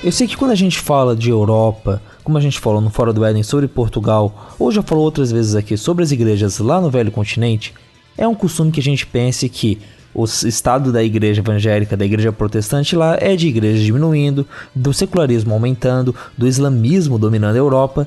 Eu sei que quando a gente fala de Europa, como a gente falou no Fora do Éden sobre Portugal, ou já falou outras vezes aqui sobre as igrejas lá no Velho Continente, é um costume que a gente pense que o estado da igreja evangélica, da igreja protestante lá é de igreja diminuindo, do secularismo aumentando, do islamismo dominando a Europa.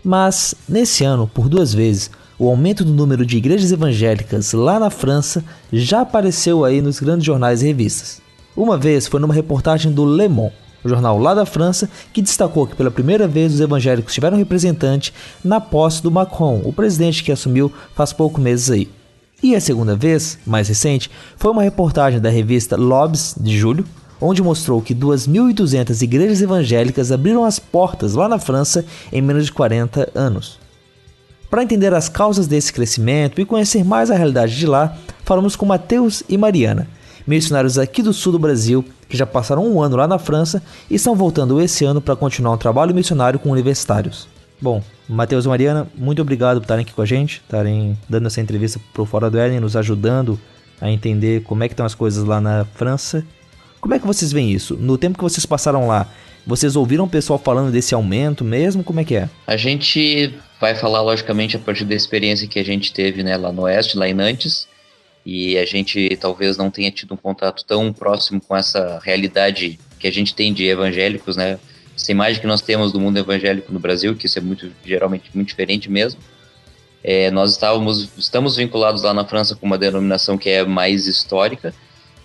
Mas, nesse ano, por 2 vezes, o aumento do número de igrejas evangélicas lá na França já apareceu aí nos grandes jornais e revistas. Uma vez foi numa reportagem do Le Monde, o jornal lá da França, que destacou que pela primeira vez os evangélicos tiveram representante na posse do Macron, o presidente que assumiu faz poucos meses aí. E a segunda vez, mais recente, foi uma reportagem da revista L'Obs, de julho, onde mostrou que 2.200 igrejas evangélicas abriram as portas lá na França em menos de 40 anos. Para entender as causas desse crescimento e conhecer mais a realidade de lá, falamos com Matheus e Mariana, missionários aqui do sul do Brasil, que já passaram 1 ano lá na França e estão voltando esse ano para continuar um trabalho missionário com universitários. Bom, Matheus e Mariana, muito obrigado por estarem aqui com a gente, estarem dando essa entrevista pro Fora do Éden, nos ajudando a entender como é que estão as coisas lá na França. Como é que vocês veem isso? No tempo que vocês passaram lá, vocês ouviram o pessoal falando desse aumento mesmo? Como é que é? A gente vai falar, logicamente, a partir da experiência que a gente teve, né, lá no Oeste, lá em Nantes, e a gente talvez não tenha tido um contato tão próximo com essa realidade que a gente tem de evangélicos, né? Essa imagem que nós temos do mundo evangélico no Brasil, que isso é geralmente muito diferente mesmo. Nós estamos vinculados lá na França com uma denominação que é mais histórica,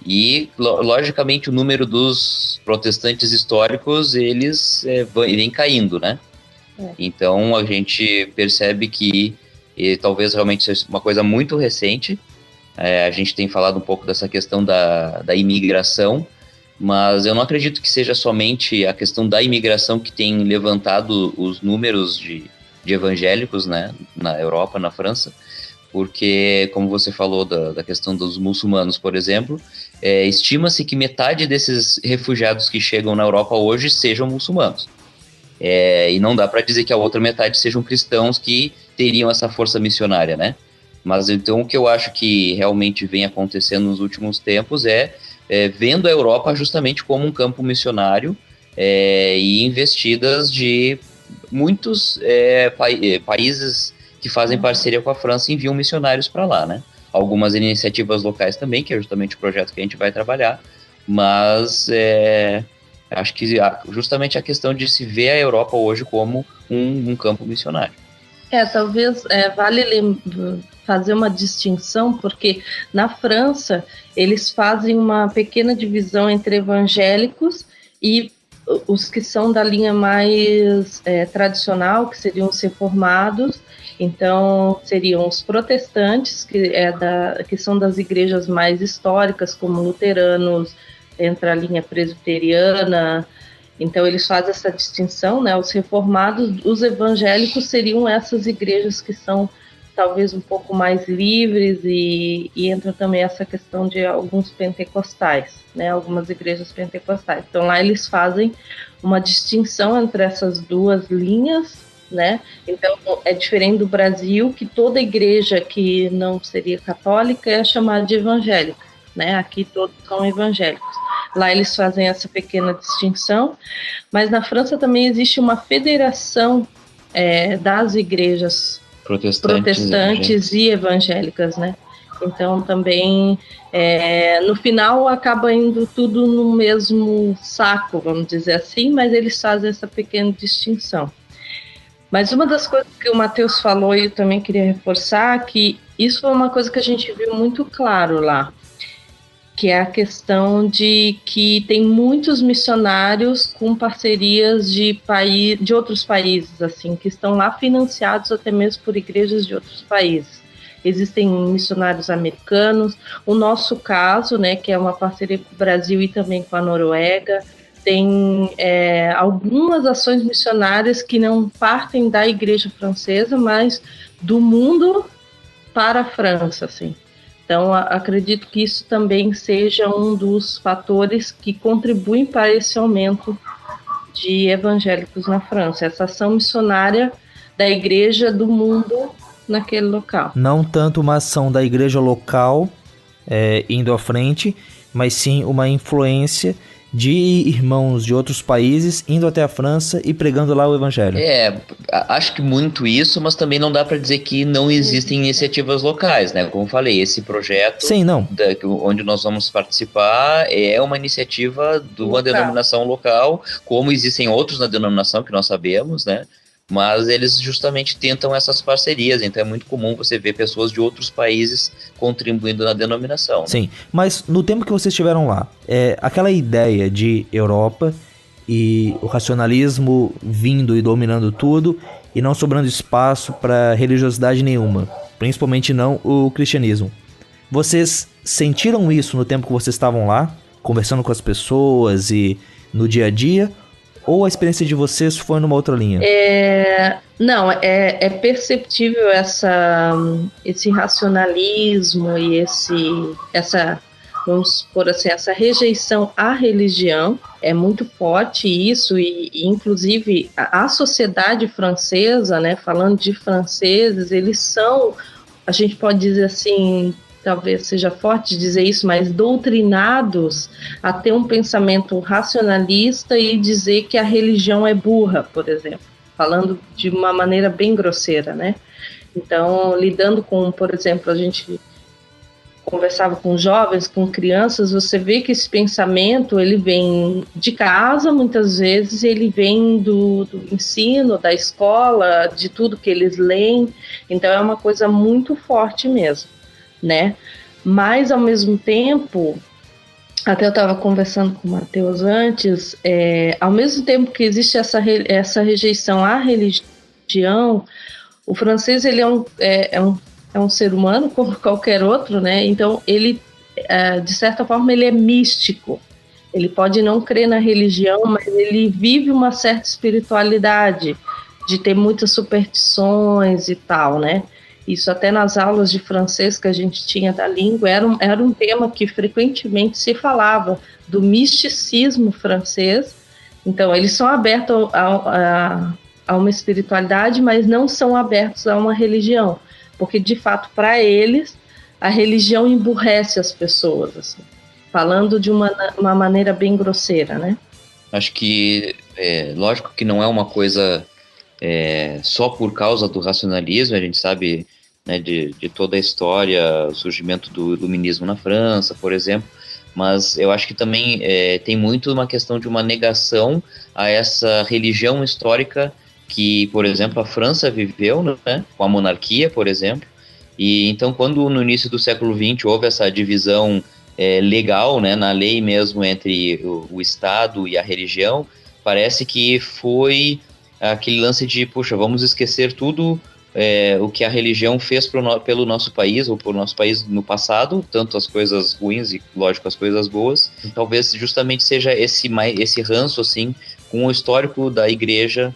e logicamente o número dos protestantes históricos, eles vem caindo, né? Então a gente percebe que talvez realmente seja uma coisa muito recente. A gente tem falado um pouco dessa questão da imigração, mas eu não acredito que seja somente a questão da imigração que tem levantado os números de evangélicos, né, na Europa, na França, porque, como você falou da questão dos muçulmanos, por exemplo, estima-se que metade desses refugiados que chegam na Europa hoje sejam muçulmanos. E não dá para dizer que a outra metade sejam cristãos que teriam essa força missionária, né? Mas então o que eu acho que realmente vem acontecendo nos últimos tempos vendo a Europa justamente como um campo missionário e investidas de muitos países que fazem parceria com a França e enviam missionários para lá, né? Algumas iniciativas locais também, que é justamente o projeto que a gente vai trabalhar, mas acho que justamente a questão de se ver a Europa hoje como um campo missionário. Talvez vale fazer uma distinção, porque na França eles fazem uma pequena divisão entre evangélicos e os que são da linha mais tradicional, que seriam os reformados. Então seriam os protestantes, que são das igrejas mais históricas, como luteranos, entra a linha presbiteriana. Então eles fazem essa distinção, né? Os reformados, os evangélicos seriam essas igrejas que são talvez um pouco mais livres, e entra também essa questão de alguns pentecostais, né? Algumas igrejas pentecostais. Então lá eles fazem uma distinção entre essas duas linhas, né? Então é diferente do Brasil, que toda igreja que não seria católica é chamada de evangélica, né? Aqui todos são evangélicos. Lá eles fazem essa pequena distinção, mas na França também existe uma federação das igrejas protestantes e evangélicas, né? Então também, no final, acaba indo tudo no mesmo saco, vamos dizer assim, mas eles fazem essa pequena distinção. Mas uma das coisas que o Matheus falou, e eu também queria reforçar, que isso foi uma coisa que a gente viu muito claro lá, que é a questão de que tem muitos missionários com parcerias de outros países, assim, que estão lá financiados até mesmo por igrejas de outros países. Existem missionários americanos, o nosso caso, né, que é uma parceria com o Brasil e também com a Noruega, tem algumas ações missionárias que não partem da igreja francesa, mas do mundo para a França, assim. Então, acredito que isso também seja um dos fatores que contribuem para esse aumento de evangélicos na França, essa ação missionária da igreja do mundo naquele local. Não tanto uma ação da igreja local indo à frente, mas sim uma influência de irmãos de outros países indo até a França e pregando lá o evangelho. Acho que muito isso, mas também não dá para dizer que não existem iniciativas locais, né? Como eu falei, esse projeto Sim, não. Onde nós vamos participar é uma iniciativa de uma denominação local, como existem outros na denominação que nós sabemos, né? Mas eles justamente tentam essas parcerias, então é muito comum você ver pessoas de outros países contribuindo na denominação. Né? Sim, mas no tempo que vocês estiveram lá, aquela ideia de Europa e o racionalismo vindo e dominando tudo e não sobrando espaço para religiosidade nenhuma, principalmente não o cristianismo. Vocês sentiram isso no tempo que vocês estavam lá, conversando com as pessoas e no dia a dia? Ou a experiência de vocês foi numa outra linha? Não, é perceptível esse racionalismo e essa, vamos por assim, essa rejeição à religião. É muito forte isso, e inclusive a sociedade francesa, né, falando de franceses, eles são, a gente pode dizer assim, talvez seja forte dizer isso, mas doutrinados a ter um pensamento racionalista e dizer que a religião é burra, por exemplo, falando de uma maneira bem grosseira, né? Então, lidando com, por exemplo, a gente conversava com jovens, com crianças, você vê que esse pensamento, ele vem de casa, muitas vezes, ele vem do ensino, da escola, de tudo que eles leem, então é uma coisa muito forte mesmo. Né? Mas ao mesmo tempo, até eu estava conversando com o Matheus antes, ao mesmo tempo que existe essa rejeição à religião, o francês ele é um ser humano como qualquer outro, né? Então ele, de certa forma, ele é místico. Ele pode não crer na religião, mas ele vive uma certa espiritualidade, de ter muitas superstições e tal, né? Isso até nas aulas de francês que a gente tinha da língua, era um tema que frequentemente se falava, do misticismo francês. Então, eles são abertos a uma espiritualidade, mas não são abertos a uma religião, porque, de fato, para eles, a religião emburrece as pessoas, assim, falando de uma maneira bem grosseira, né? Acho que, lógico que não é uma coisa... só por causa do racionalismo, a gente sabe, né, de toda a história, o surgimento do iluminismo na França, por exemplo, mas eu acho que também tem muito uma questão de uma negação a essa religião histórica que, por exemplo, a França viveu, né, com a monarquia, por exemplo, e então quando no início do século XX houve essa divisão legal, né, na lei mesmo, entre o Estado e a religião, parece que foi aquele lance de, puxa, vamos esquecer tudo o que a religião fez pelo nosso país, ou pelo nosso país no passado, tanto as coisas ruins e, lógico, as coisas boas. E talvez justamente seja esse ranço, assim, com o histórico da igreja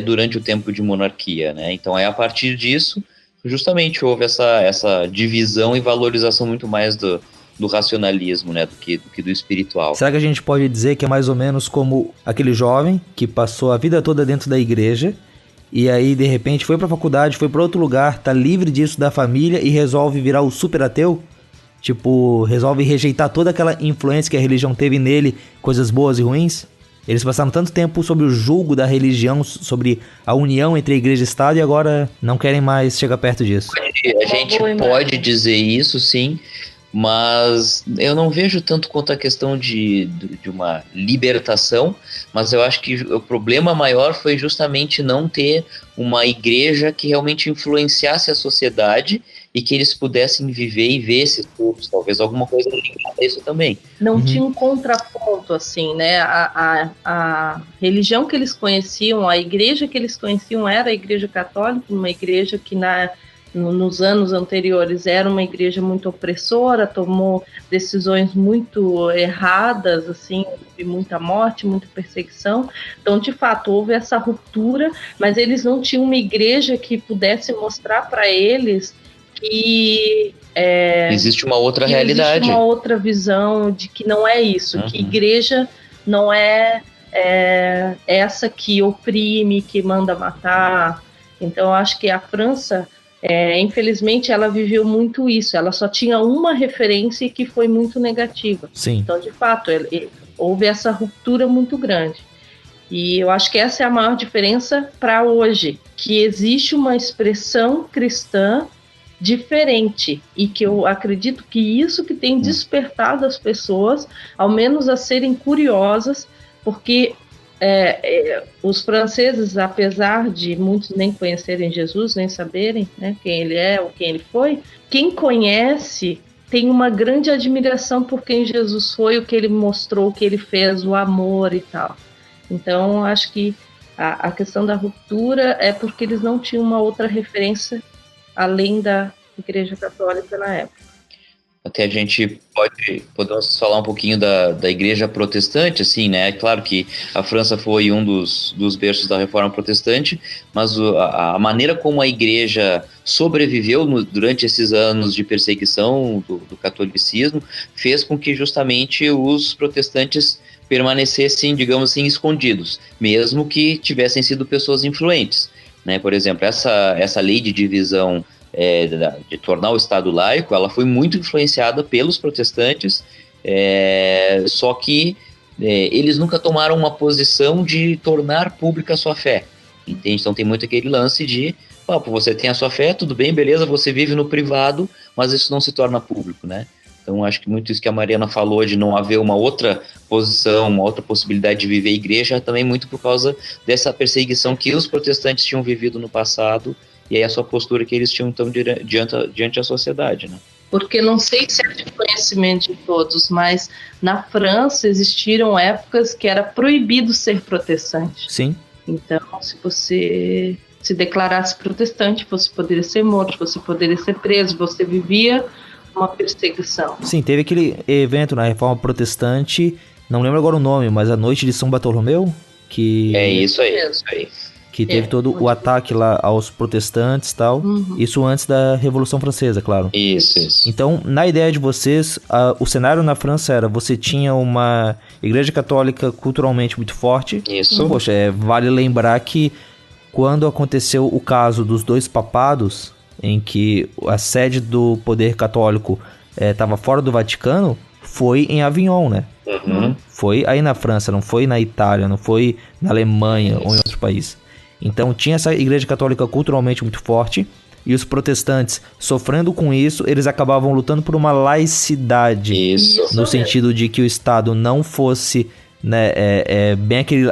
durante o tempo de monarquia, né? Então, a partir disso, justamente houve essa divisão e valorização muito mais do racionalismo, né, do que do espiritual. Será que a gente pode dizer que é mais ou menos como aquele jovem que passou a vida toda dentro da igreja e aí de repente foi pra faculdade, foi pra outro lugar, tá livre disso da família e resolve virar o super ateu? Tipo, resolve rejeitar toda aquela influência que a religião teve nele, coisas boas e ruins? Eles passaram tanto tempo sobre o julgo da religião, sobre a união entre a igreja e o Estado, e agora não querem mais chegar perto disso. A gente pode dizer isso, sim, mas eu não vejo tanto quanto a questão de uma libertação, mas eu acho que o problema maior foi justamente não ter uma igreja que realmente influenciasse a sociedade e que eles pudessem viver e ver esses povos, talvez alguma coisa ligada a isso também. Não tinha um contraponto, assim, né? A religião que eles conheciam, a igreja que eles conheciam era a igreja católica, uma igreja que nos anos anteriores era uma igreja muito opressora, tomou decisões muito erradas, assim, de muita morte, muita perseguição. Então, de fato, houve essa ruptura, mas eles não tinham uma igreja que pudesse mostrar para eles que existe uma outra realidade. Existe uma outra visão de que não é isso, que igreja não é essa que oprime, que manda matar. Então, eu acho que a França... infelizmente ela viveu muito isso, ela só tinha uma referência que foi muito negativa. Sim. Então, de fato, houve essa ruptura muito grande. E eu acho que essa é a maior diferença para hoje, que existe uma expressão cristã diferente, e que eu acredito que isso que tem despertado as pessoas, ao menos a serem curiosas, porque os franceses, apesar de muitos nem conhecerem Jesus, nem saberem, né, quem ele é ou quem ele foi, quem conhece tem uma grande admiração por quem Jesus foi, o que ele mostrou, o que ele fez, o amor e tal. Então, acho que a questão da ruptura é porque eles não tinham uma outra referência além da Igreja Católica na época. Até a gente podemos falar um pouquinho da Igreja Protestante, assim, né? É claro que a França foi um dos berços da Reforma Protestante, mas a maneira como a Igreja sobreviveu durante esses anos de perseguição do catolicismo fez com que justamente os protestantes permanecessem, digamos assim, escondidos, mesmo que tivessem sido pessoas influentes, né? Por exemplo, essa lei de divisão de tornar o Estado laico, ela foi muito influenciada pelos protestantes, só que eles nunca tomaram uma posição de tornar pública a sua fé, entende? Então tem muito aquele lance de, você tem a sua fé, tudo bem, beleza, você vive no privado, mas isso não se torna público, né? Então acho que muito isso que a Mariana falou de não haver uma outra posição, uma outra possibilidade de viver a igreja, também muito por causa dessa perseguição que os protestantes tinham vivido no passado, e aí a sua postura que eles tinham então diante da sociedade, né? Porque não sei se é de conhecimento de todos, mas na França existiram épocas que era proibido ser protestante. Sim. Então, se você se declarasse protestante, você poderia ser morto, você poderia ser preso, você vivia uma perseguição. Sim, teve aquele evento na Reforma Protestante, não lembro agora o nome, mas a Noite de São Bartolomeu, que... É isso aí. Que teve todo o ataque lá aos protestantes e tal. Uhum. Isso antes da Revolução Francesa, claro. Isso. Então, na ideia de vocês, o cenário na França era, você tinha uma igreja católica culturalmente muito forte. Isso. Poxa, vale lembrar que quando aconteceu o caso dos dois papados, em que a sede do poder católico estava fora do Vaticano, foi em Avignon, né? Uhum. Foi aí na França, não foi na Itália, não foi na Alemanha ou em outro país. Então tinha essa igreja católica culturalmente muito forte, e os protestantes, sofrendo com isso, eles acabavam lutando por uma laicidade. Isso. No sentido de que o Estado não fosse, né, bem aquele...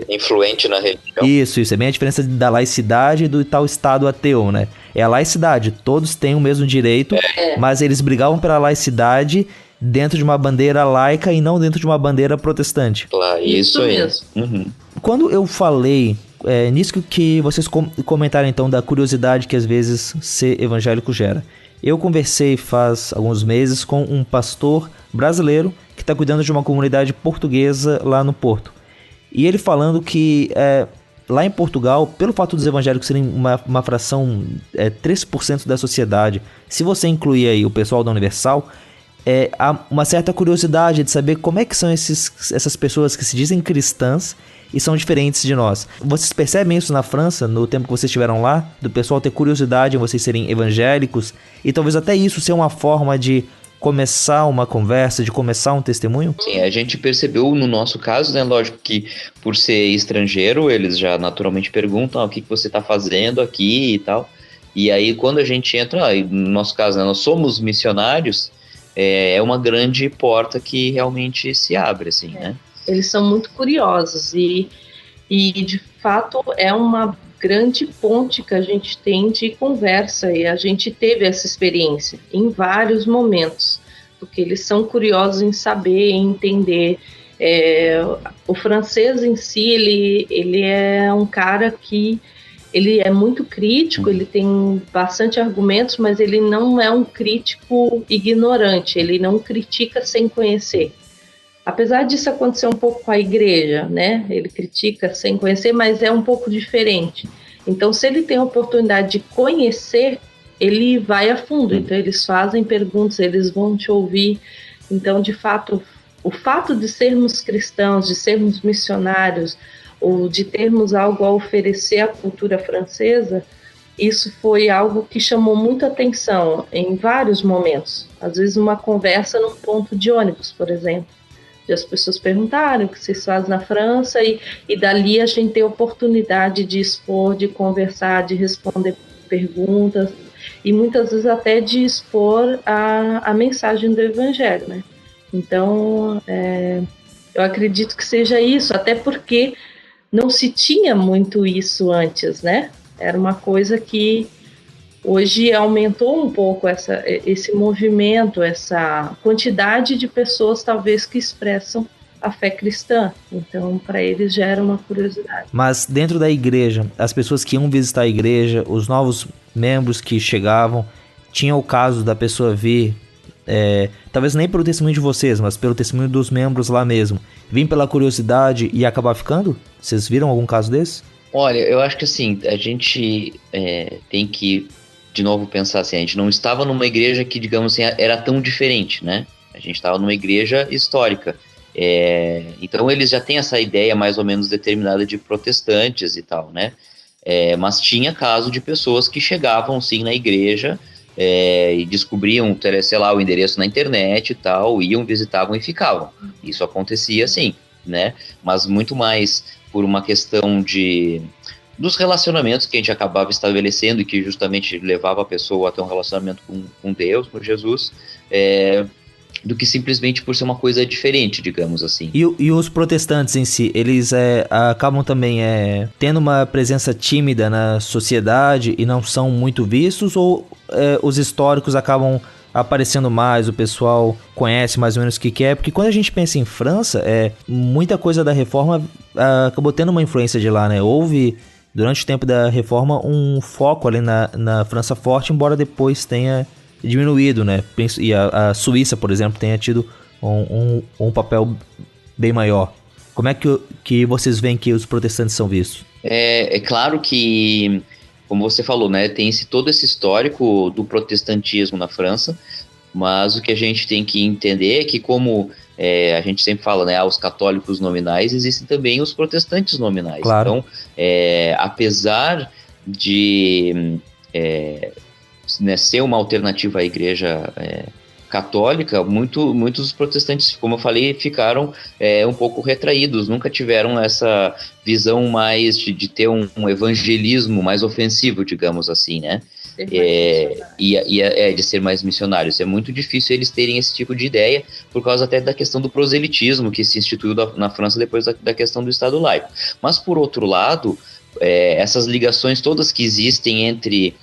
influente na religião. Isso, é bem a diferença da laicidade e do tal Estado ateu, né? É a laicidade, todos têm o mesmo direito, mas eles brigavam pela laicidade dentro de uma bandeira laica e não dentro de uma bandeira protestante. Claro, isso aí. Mesmo. Uhum. Quando eu falei, nisso que vocês comentaram então da curiosidade que às vezes ser evangélico gera. Eu conversei faz alguns meses com um pastor brasileiro que está cuidando de uma comunidade portuguesa lá no Porto. E ele falando que lá em Portugal, pelo fato dos evangélicos serem uma fração 3% da sociedade, se você incluir aí o pessoal da Universal, há uma certa curiosidade de saber como é que são essas pessoas que se dizem cristãs e são diferentes de nós. Vocês percebem isso na França, no tempo que vocês estiveram lá? Do pessoal ter curiosidade em vocês serem evangélicos? E talvez até isso ser uma forma de começar uma conversa, de começar um testemunho? Sim, a gente percebeu no nosso caso, né, lógico que por ser estrangeiro, eles já naturalmente perguntam o que você está fazendo aqui e tal. E aí quando a gente entra, no nosso caso, né, nós somos missionários, é uma grande porta que realmente se abre, assim, né? Eles são muito curiosos e de fato é uma grande ponte que a gente tem de conversa, e a gente teve essa experiência em vários momentos, porque eles são curiosos em saber, em entender. O francês em si, ele é um cara que ele é muito crítico, ele tem bastante argumentos, mas ele não é um crítico ignorante, ele não critica sem conhecer. Apesar disso acontecer um pouco com a igreja, né? Ele critica sem conhecer, mas é um pouco diferente. Então, se ele tem a oportunidade de conhecer, ele vai a fundo. Então, eles fazem perguntas, eles vão te ouvir. Então, de fato, o fato de sermos cristãos, de sermos missionários, ou de termos algo a oferecer à cultura francesa, isso foi algo que chamou muita atenção em vários momentos. Às vezes, uma conversa num ponto de ônibus, por exemplo. de as pessoas perguntarem o que vocês fazem na França, e dali a gente tem a oportunidade de expor, de conversar, de responder perguntas, e muitas vezes até de expor a mensagem do Evangelho, né? Então, eu acredito que seja isso, até porque não se tinha muito isso antes, né? Era uma coisa que hoje aumentou um pouco esse movimento, essa quantidade de pessoas talvez que expressam a fé cristã. Então, para eles já era uma curiosidade. Mas dentro da igreja, as pessoas que iam visitar a igreja, os novos membros que chegavam, tinha o caso da pessoa vir, talvez nem pelo testemunho de vocês, mas pelo testemunho dos membros lá mesmo, vir pela curiosidade e acabar ficando? Vocês viram algum caso desse? Olha, eu acho que assim, a gente tem que, de novo, pensar assim, a gente não estava numa igreja que, digamos assim, era tão diferente, né? A gente estava numa igreja histórica. Então eles já têm essa ideia mais ou menos determinada de protestantes e tal, né? Mas tinha caso de pessoas que chegavam sim na igreja e descobriam, sei lá, o endereço na internet e tal, iam, visitavam e ficavam. Isso acontecia sim, né? Mas muito mais por uma questão dos relacionamentos que a gente acabava estabelecendo e que justamente levava a pessoa a ter um relacionamento com Deus, com Jesus, do que simplesmente por ser uma coisa diferente, digamos assim. E os protestantes em si, eles acabam também tendo uma presença tímida na sociedade e não são muito vistos, ou os históricos acabam aparecendo mais, o pessoal conhece mais ou menos o que quer? Porque quando a gente pensa em França, muita coisa da reforma acabou tendo uma influência de lá, né? Houve, durante o tempo da reforma, um foco ali na França forte, embora depois tenha diminuído, né? E a Suíça, por exemplo, tenha tido um papel bem maior. Como é que vocês veem que os protestantes são vistos? É claro que, como você falou, né, tem todo esse histórico do protestantismo na França, mas o que a gente tem que entender é que, como a gente sempre fala, né, os católicos nominais, existem também os protestantes nominais. Claro. Então, apesar de ser uma alternativa à igreja católica, muitos dos protestantes, como eu falei, ficaram um pouco retraídos, nunca tiveram essa visão mais de ter um evangelismo mais ofensivo, digamos assim, né? De ser mais missionários. É muito difícil eles terem esse tipo de ideia, por causa até da questão do proselitismo que se instituiu na França depois da questão do Estado laico. Mas, por outro lado, essas ligações todas que existem entre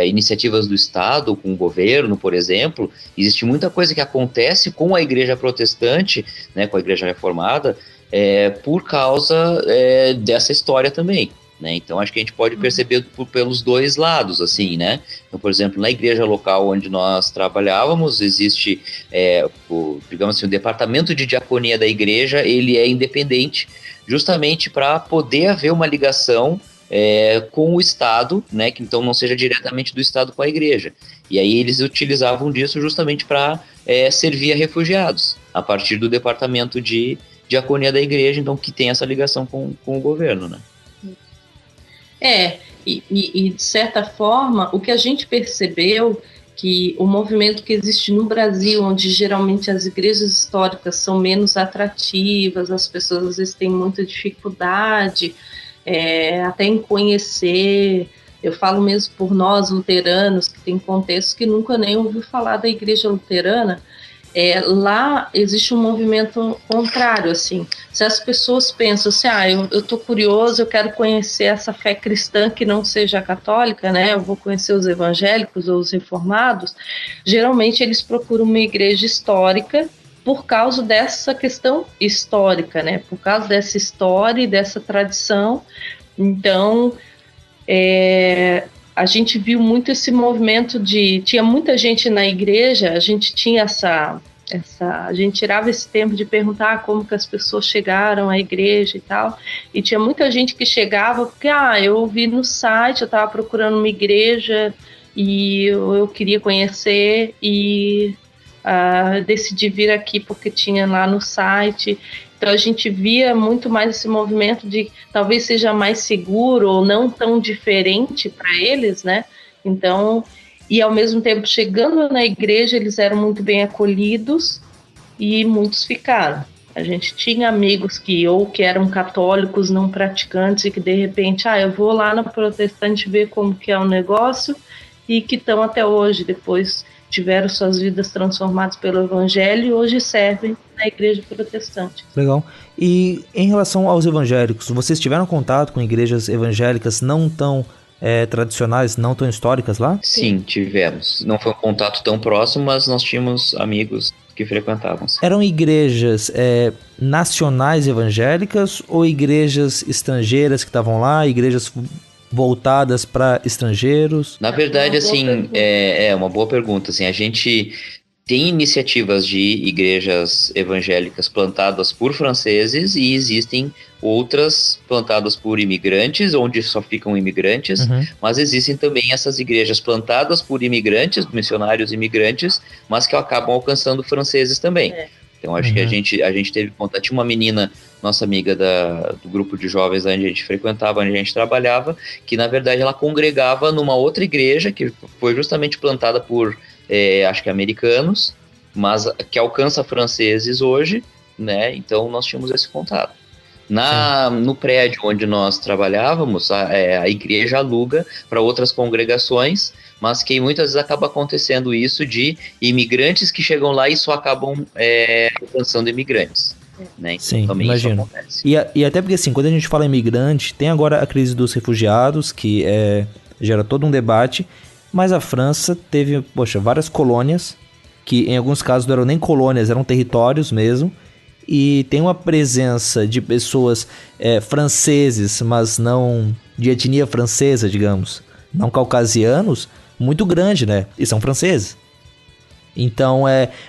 iniciativas do Estado com o governo, por exemplo, existe muita coisa que acontece com a igreja protestante, né, com a igreja reformada, por causa dessa história também, né? Então acho que a gente pode perceber pelos dois lados, assim, né? Então, por exemplo, na igreja local onde nós trabalhávamos, existe, digamos assim, o departamento de diaconia da igreja, ele é independente, justamente para poder haver uma ligação com o Estado, né, que então não seja diretamente do Estado com a igreja. E aí eles utilizavam disso justamente para servir a refugiados, a partir do departamento de diaconia da igreja, então que tem essa ligação com o governo, né? E de certa forma, o que a gente percebeu que o movimento que existe no Brasil, onde geralmente as igrejas históricas são menos atrativas, as pessoas às vezes têm muita dificuldade até em conhecer. Eu falo mesmo por nós luteranos, que tem contextos que nunca nem ouviu falar da igreja luterana. Lá existe um movimento contrário, assim. Se as pessoas pensam assim, eu tô curioso, eu quero conhecer essa fé cristã que não seja católica, né? Eu vou conhecer os evangélicos ou os reformados. Geralmente eles procuram uma igreja histórica por causa dessa questão histórica, né? Por causa dessa história e dessa tradição. Então, a gente viu muito esse movimento tinha muita gente na igreja, a gente tinha a gente tirava esse tempo de perguntar como que as pessoas chegaram à igreja e tal, e tinha muita gente que chegava porque, eu ouvi no site, eu estava procurando uma igreja e eu queria conhecer e decidi vir aqui porque tinha lá no site. Então a gente via muito mais esse movimento de talvez seja mais seguro ou não tão diferente para eles, né? Então, e ao mesmo tempo chegando na igreja eles eram muito bem acolhidos e muitos ficaram. A gente tinha amigos que eram católicos não praticantes e que de repente, eu vou lá na protestante ver como que é o negócio, e que estão até hoje, depois tiveram suas vidas transformadas pelo evangelho e hoje servem na igreja protestante. Legal. E em relação aos evangélicos, vocês tiveram contato com igrejas evangélicas não tão tradicionais, não tão históricas lá? Sim, tivemos. Não foi um contato tão próximo, mas nós tínhamos amigos que frequentavam. Eram igrejas nacionais evangélicas ou igrejas estrangeiras que estavam lá, igrejas voltadas para estrangeiros? Na verdade, assim, é uma boa pergunta. Assim, a gente tem iniciativas de igrejas evangélicas plantadas por franceses e existem outras plantadas por imigrantes, onde só ficam imigrantes, mas existem também essas igrejas plantadas por imigrantes, missionários imigrantes, mas que acabam alcançando franceses também. Então, acho que a gente teve contato. Tinha uma menina, nossa amiga do grupo de jovens onde a gente frequentava, onde a gente trabalhava, que, na verdade, ela congregava numa outra igreja que foi justamente plantada por, acho que americanos, mas que alcança franceses hoje, né? Então, nós tínhamos esse contato. No prédio onde nós trabalhávamos, a igreja aluga para outras congregações, mas que muitas vezes acaba acontecendo isso de imigrantes que chegam lá e só acabam alcançando imigrantes. Né? Então, sim, também imagino. isso acontece. E até porque, assim, quando a gente fala imigrante, tem agora a crise dos refugiados, que gera todo um debate, mas a França teve, várias colônias, que em alguns casos não eram nem colônias, eram territórios mesmo, e tem uma presença de pessoas franceses, mas não de etnia francesa, digamos, não caucasianos, muito grande, né? E são franceses. Então,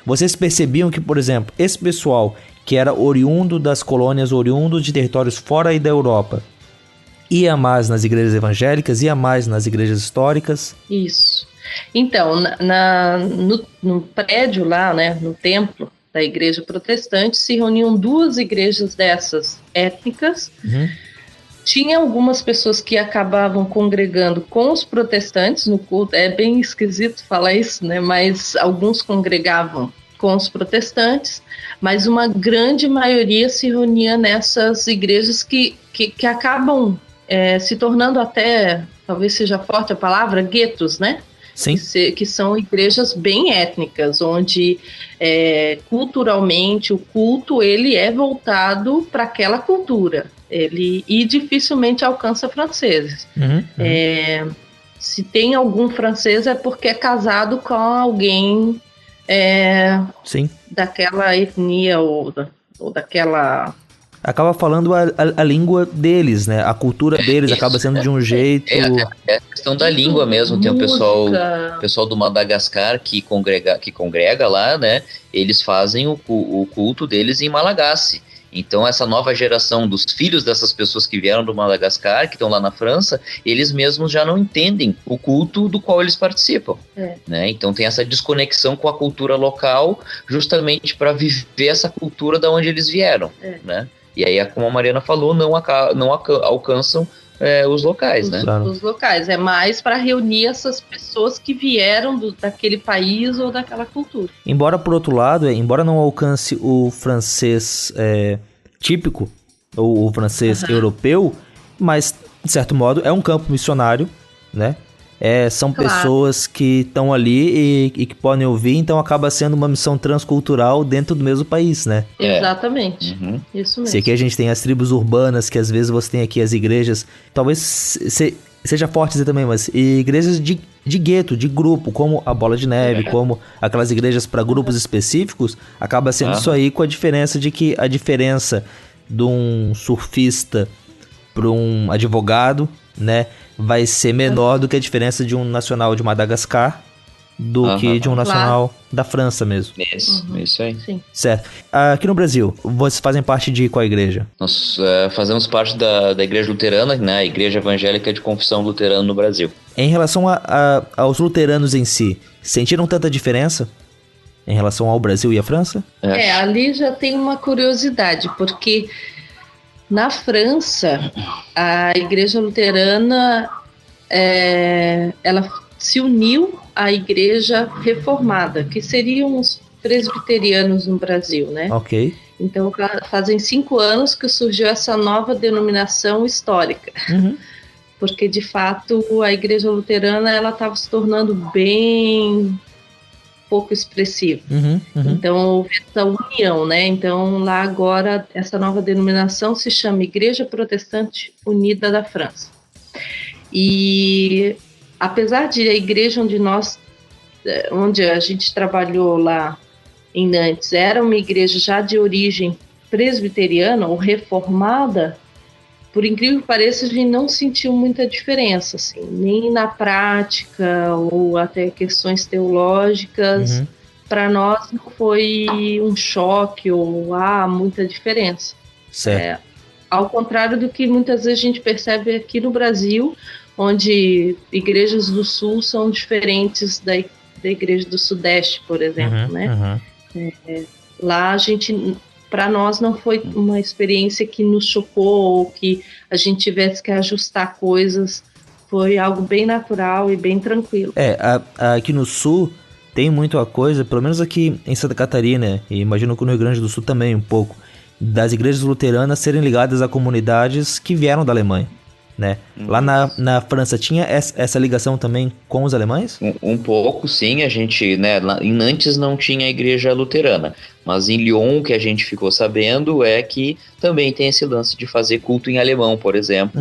vocês percebiam que, por exemplo, esse pessoal que era oriundo das colônias, oriundo de territórios fora aí da Europa, ia mais nas igrejas evangélicas, ia mais nas igrejas históricas? Isso. Então, no prédio lá, né, no templo da igreja protestante, se reuniam duas igrejas dessas étnicas. Tinha algumas pessoas que acabavam congregando com os protestantes no culto. É bem esquisito falar isso, né? Mas alguns congregavam com os protestantes, mas uma grande maioria se reunia nessas igrejas que acabam se tornando até, talvez seja forte a palavra, guetos, né? Sim. Que são igrejas bem étnicas, onde culturalmente o culto ele é voltado para aquela cultura. E dificilmente alcança franceses. Se tem algum francês é porque é casado com alguém sim, daquela etnia ou daquela... Acaba falando a língua deles, né? A cultura deles acaba sendo de um jeito... É a questão da língua mesmo. Tem o pessoal do Madagascar que congrega lá, né? Eles fazem o culto deles em Malagasy. Então, essa nova geração dos filhos dessas pessoas que vieram do Madagascar, que estão lá na França, eles mesmos já não entendem o culto do qual eles participam. Né? Então, tem essa desconexão com a cultura local, justamente para viver essa cultura da onde eles vieram. Né? E aí, como a Mariana falou, não alcançam os locais. Né? Os locais. É mais para reunir essas pessoas que vieram daquele país ou daquela cultura. Embora, por outro lado, embora não alcance o francês típico, ou o francês europeu, mas, de certo modo, é um campo missionário, né? São pessoas que estão ali e que podem ouvir, então acaba sendo uma missão transcultural dentro do mesmo país, né? Exatamente, isso mesmo. Se aqui a gente tem as tribos urbanas, que às vezes você tem aqui as igrejas, talvez seja forte dizer também, mas igrejas de gueto, de grupo, como a Bola de Neve, como aquelas igrejas para grupos específicos, acaba sendo isso aí, com a diferença de que a diferença de um surfista para um advogado, né, vai ser menor do que a diferença de um nacional de Madagascar do que de um nacional da França mesmo. Isso aí. Sim. Certo. Aqui no Brasil, vocês fazem parte de qual igreja? Nós fazemos parte da igreja luterana, né, a igreja evangélica de confissão luterana no Brasil. Em relação aos luteranos em si, sentiram tanta diferença em relação ao Brasil e à França? Ali já tem uma curiosidade, porque na França, a igreja luterana, ela se uniu à igreja reformada, que seriam os presbiterianos no Brasil, né? Ok. Então, fazem 5 anos que surgiu essa nova denominação histórica. Porque, de fato, a Igreja Luterana ela estava se tornando bem pouco expressiva. Então, houve essa união, né? Então, lá agora, essa nova denominação se chama Igreja Protestante Unida da França. E, apesar de a igreja onde a gente trabalhou lá em Nantes, era uma igreja já de origem presbiteriana ou reformada, por incrível que pareça, a gente não sentiu muita diferença, assim, nem na prática ou até questões teológicas. Para nós não foi um choque ou muita diferença. Certo. Ao contrário do que muitas vezes a gente percebe aqui no Brasil, onde igrejas do Sul são diferentes da igreja do Sudeste, por exemplo, né? Lá para nós não foi uma experiência que nos chocou ou que a gente tivesse que ajustar coisas, foi algo bem natural e bem tranquilo. Aqui no Sul tem muito a coisa, pelo menos aqui em Santa Catarina, e imagino que no Rio Grande do Sul também um pouco, das igrejas luteranas serem ligadas a comunidades que vieram da Alemanha, né? Lá na França tinha essa ligação também com os alemães? Um pouco, sim. A gente, né, em Nantes não tinha igreja luterana, mas em Lyon o que a gente ficou sabendo é que também tem esse lance de fazer culto em alemão, por exemplo,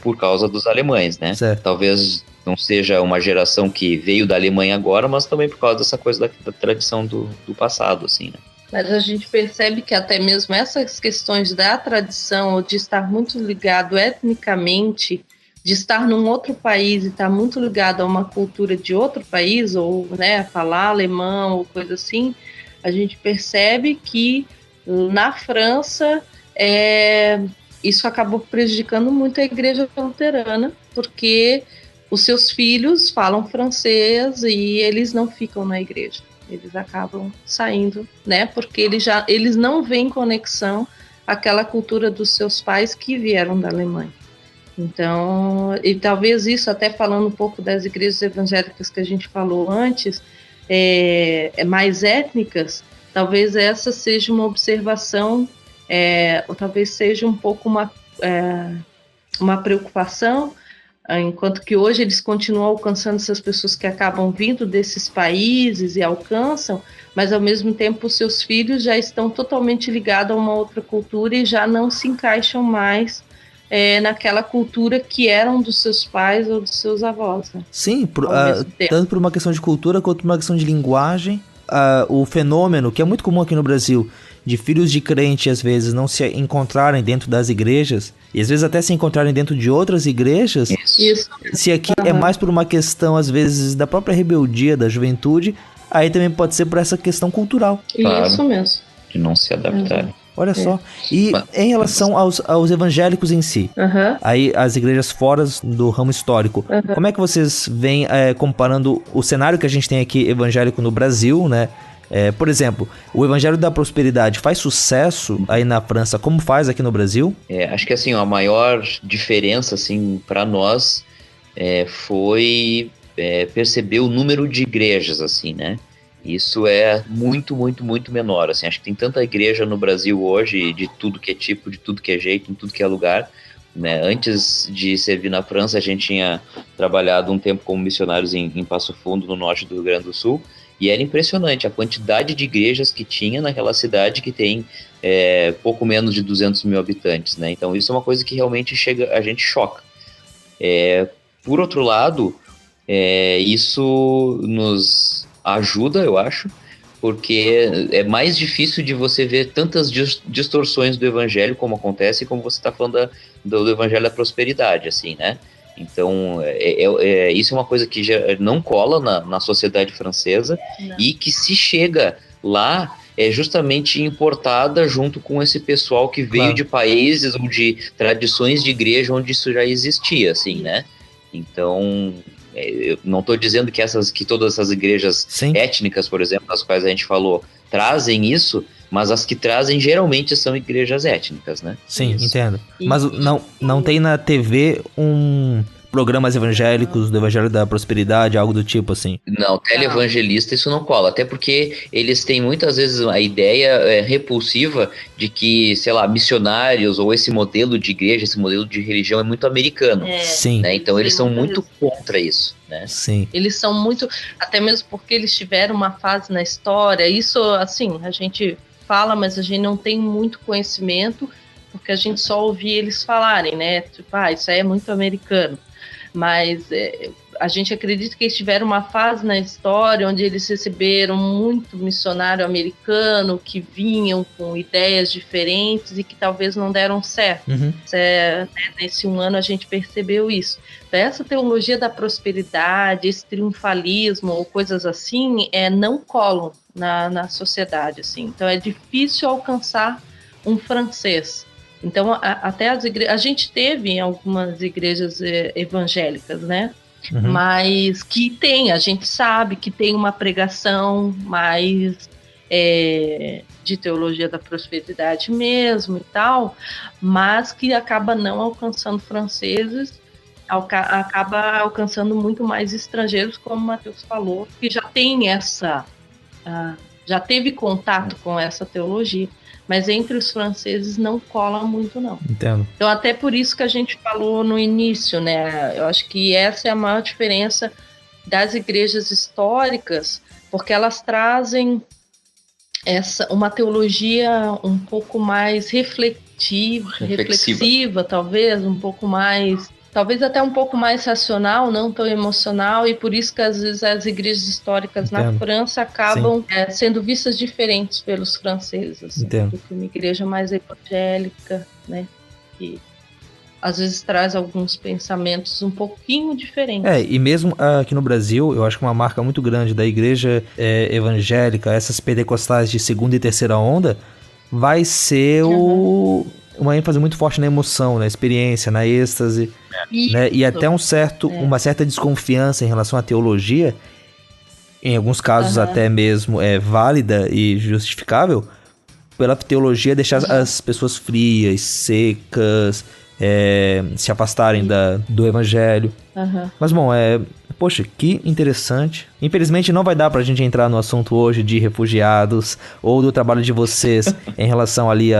por causa dos alemães, né? Certo. Talvez não seja uma geração que veio da Alemanha agora, mas também por causa dessa coisa da tradição do passado, assim, né? Mas a gente percebe que até mesmo essas questões da tradição, ou de estar muito ligado etnicamente, de estar num outro país e estar muito ligado a uma cultura de outro país, ou, né, falar alemão ou coisa assim, a gente percebe que na França isso acabou prejudicando muito a igreja luterana, porque os seus filhos falam francês e eles não ficam na igreja. Eles acabam saindo, né? Porque eles não veem conexão àquela cultura dos seus pais que vieram da Alemanha. Então, e talvez isso, até falando um pouco das igrejas evangélicas que a gente falou antes, mais étnicas, talvez essa seja uma observação, ou talvez seja um pouco uma preocupação, enquanto que hoje eles continuam alcançando essas pessoas que acabam vindo desses países e alcançam, mas ao mesmo tempo os seus filhos já estão totalmente ligados a uma outra cultura e já não se encaixam mais naquela cultura que eram dos seus pais ou dos seus avós. Né? Sim, tanto por uma questão de cultura quanto por uma questão de linguagem. O fenômeno, que é muito comum aqui no Brasil, de filhos de crente às vezes não se encontrarem dentro das igrejas, e às vezes até se encontrarem dentro de outras igrejas, isso. Se aqui é mais por uma questão às vezes da própria rebeldia da juventude, aí também pode ser por essa questão cultural. Claro, isso mesmo. De não se adaptarem. Olha só. E em relação aos evangélicos em si, aí as igrejas fora do ramo histórico, como é que vocês veem comparando o cenário que a gente tem aqui evangélico no Brasil, né? Por exemplo, o Evangelho da Prosperidade faz sucesso aí na França como faz aqui no Brasil? Acho que assim, a maior diferença assim, para nós foi perceber o número de igrejas, assim, né? Isso é muito, muito, muito menor, assim, acho que tem tanta igreja no Brasil hoje, de tudo que é tipo, de tudo que é jeito, em tudo que é lugar, né? Antes de servir na França, a gente tinha trabalhado um tempo como missionários em Passo Fundo, no norte do Rio Grande do Sul, e era impressionante a quantidade de igrejas que tinha naquela cidade que tem pouco menos de 200 mil habitantes, né? Então isso é uma coisa que realmente a gente choca. Por outro lado, isso nos ajuda, eu acho, porque é mais difícil de você ver tantas distorções do evangelho como acontece, como você está falando do evangelho da prosperidade, assim, né? Então, isso é uma coisa que já não cola na sociedade francesa. Não. E que se chega lá é justamente importada junto com esse pessoal que veio de países ou de tradições de igreja onde isso já existia, assim, né? Então, eu não estou dizendo que todas essas igrejas étnicas, por exemplo, das quais a gente falou, trazem isso, mas as que trazem geralmente são igrejas étnicas, né? Sim, isso. Entendo. Mas não tem na TV programas evangélicos, do Evangelho da Prosperidade, algo do tipo assim. Não, televangelista isso não cola, até porque eles têm muitas vezes a ideia repulsiva de que, sei lá, missionários ou esse modelo de igreja, esse modelo de religião é muito americano. Sim. Né? Então eles são muito contra isso. Né? Sim. Eles são muito, até mesmo porque eles tiveram uma fase na história, isso assim, a gente fala, mas a gente não tem muito conhecimento, porque a gente só ouvia eles falarem, né? Tipo, isso aí é muito americano. Mas a gente acredita que eles tiveram uma fase na história onde eles receberam muito missionário americano que vinham com ideias diferentes e que talvez não deram certo. Nesse um ano a gente percebeu isso. Então, essa teologia da prosperidade, esse triunfalismo ou coisas assim, não colam na sociedade. Assim. Então é difícil alcançar um francês. Então, até a gente teve em algumas igrejas evangélicas, né? Mas que a gente sabe que tem uma pregação mais de teologia da prosperidade mesmo e tal, mas que acaba não alcançando franceses, acaba alcançando muito mais estrangeiros, como o Matheus falou, que já tem já teve contato com essa teologia. Mas entre os franceses não cola muito, não. Entendo. Então, até por isso que a gente falou no início, né? Eu acho que essa é a maior diferença das igrejas históricas, porque elas trazem uma teologia um pouco mais reflexiva, talvez, um pouco mais... Talvez até um pouco mais racional, não tão emocional, e por isso que às vezes as igrejas históricas na França acabam sendo vistas diferentes pelos franceses, assim, do que uma igreja mais evangélica, né, que às vezes traz alguns pensamentos um pouquinho diferentes. E mesmo aqui no Brasil, eu acho que uma marca muito grande da igreja evangélica, essas pentecostais de segunda e terceira onda, vai ser uma ênfase muito forte na emoção, na experiência, na êxtase, né? E até uma certa desconfiança em relação à teologia, em alguns casos até mesmo válida e justificável, pela teologia deixar as pessoas frias, secas, se afastarem do evangelho. Mas bom, poxa, que interessante. Infelizmente não vai dar pra gente entrar no assunto hoje de refugiados ou do trabalho de vocês em relação ali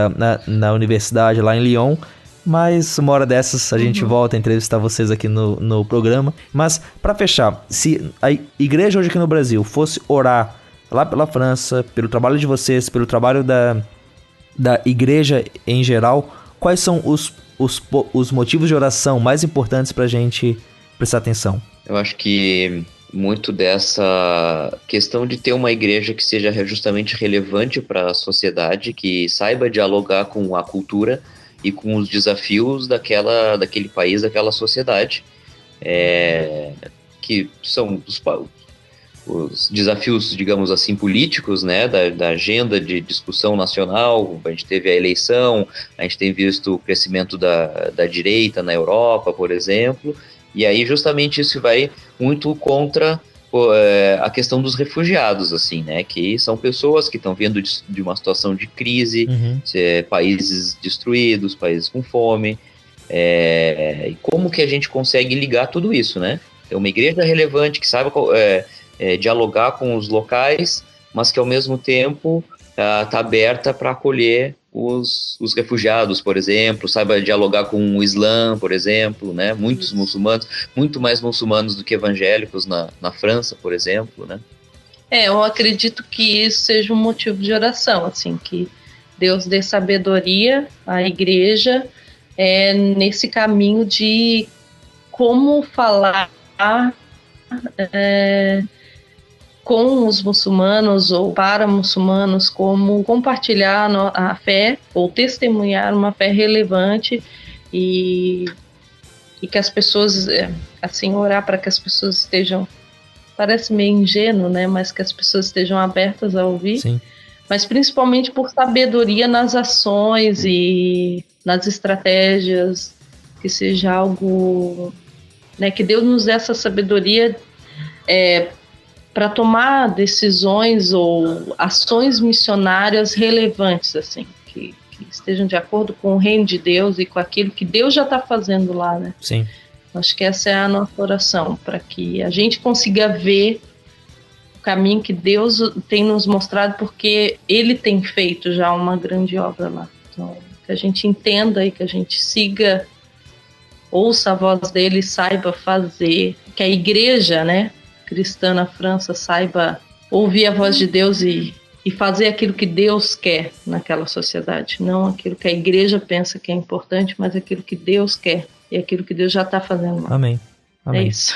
na universidade lá em Lyon, mas uma hora dessas a gente volta a entrevistar vocês aqui no programa. Mas pra fechar, se a igreja hoje aqui no Brasil fosse orar lá pela França, pelo trabalho de vocês, pelo trabalho da igreja em geral, quais são os motivos de oração mais importantes pra gente prestar atenção? Eu acho que muito dessa questão de ter uma igreja que seja justamente relevante para a sociedade, que saiba dialogar com a cultura e com os desafios daquele país, daquela sociedade, que são os desafios, digamos assim, políticos, né, da agenda de discussão nacional. A gente teve a eleição, a gente tem visto o crescimento da direita na Europa, por exemplo, e aí justamente isso vai muito contra a questão dos refugiados, assim, né, que são pessoas que estão vindo de uma situação de crise, países destruídos, países com fome, e como que a gente consegue ligar tudo isso, né? É uma igreja relevante que saiba dialogar com os locais, mas que ao mesmo tempo está aberta para acolher os refugiados, por exemplo, saiba dialogar com o Islã, por exemplo, né? Muitos muçulmanos, muito mais muçulmanos do que evangélicos na França, por exemplo, né? Eu acredito que isso seja um motivo de oração, assim, que Deus dê sabedoria à igreja nesse caminho de como falar com os muçulmanos ou para muçulmanos, como compartilhar a fé ou testemunhar uma fé relevante e que as pessoas, assim, orar para que as pessoas estejam, parece meio ingênuo, né, mas que as pessoas estejam abertas a ouvir. Sim. Mas principalmente por sabedoria nas ações e nas estratégias, que seja algo, né, que Deus nos dê essa sabedoria para tomar decisões ou ações missionárias relevantes, assim, que estejam de acordo com o reino de Deus e com aquilo que Deus já está fazendo lá, né? Sim. Acho que essa é a nossa oração, para que a gente consiga ver o caminho que Deus tem nos mostrado, porque Ele tem feito já uma grande obra lá. Então, que a gente entenda e que a gente siga, ouça a voz dele, saiba fazer, que a igreja, né, cristã na França saiba ouvir a voz de Deus e fazer aquilo que Deus quer naquela sociedade, não aquilo que a igreja pensa que é importante, mas aquilo que Deus quer e aquilo que Deus já está fazendo lá. Amém. Amém. É isso.